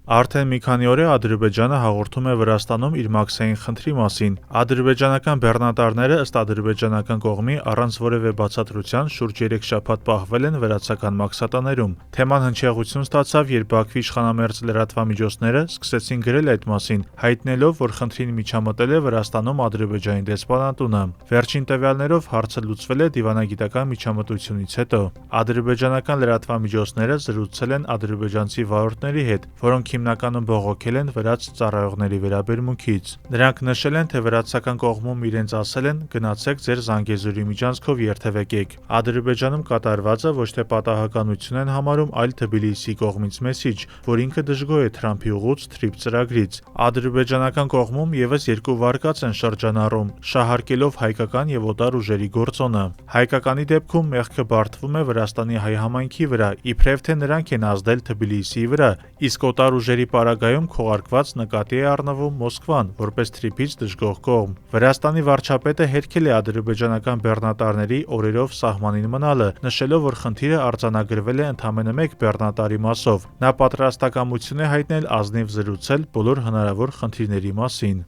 Արդեն մի քանի օր է Ադրբեջանը հաղորդում է Վրաստանում իր մաքսային խնդրի մասին։ Ադրբեջանական բեռնատարները ըստ ադրբեջանական կողմի առանց որևէ բացատրության շուրջ 3 շաբաթ պահվել են վրացական մաքսատաներում։ Թեման հնչեղություն ստացավ, երբ Բաքվի իշխանամերձ լրատվամիջոցները սկսեցին գրել այդ մասին, հայտնելով, որ խնդրին միջամտել է Վրաստանում Ադրբեջանի դեսպանատունը։ Վերջին տվյալներով հարցը լուծվել է դիվանագիտական միջամտությունից հետո։ Ադրբեջանական լրատվամիջոցները զրուցել են ադրբեջանցի վարորդների հետ, որոնք հիմնականում բողոքել են վրաց ծառայողների վերաբերմունքից։ Նրանք նշել են, թե վրացական կողմում իրենց ասել են՝ գնացեք ձեր Զանգեզուրի միջանցքով երթևեկեք։ Ադրբեջանում կատարվածը ոչ թե պատահականություն են համարում, այլ Թբիլիսիի կողմից մեսիջ, որ ինքը դժգոհ է Թրամփի ուղուց թրիփ ծրագրից։ Ադրբեջանական կողմում եւս 2 վարկած են շրջանառում, շահարկելով հայկական եւ օտար ուժերի գործոնը։ Հայկականի դեպքում մեղքը բարդվում է Վրաստանի հայ համայնքի վրա, իբրև թե նրանք են ազդել Թբիլիսիի վրա, իսկ օտար ուժերի պարագայում քողարկված նկատի է առնվում Մոսկվան, որպես թրիփից դժգոհ կողմ։ Վրաստանի վարչապետը հերքել է ադրբեջանական բեռնատարների օրերով սահմանին մնալը, նշելով, որ խնդիրը արձանագրվել է ընդամենը 1 բեռնատարի մասով։ Նա պատրաստակամություն է հայտնել ազնիվ զրուցել բոլոր հնարավոր խնդիրների մասին։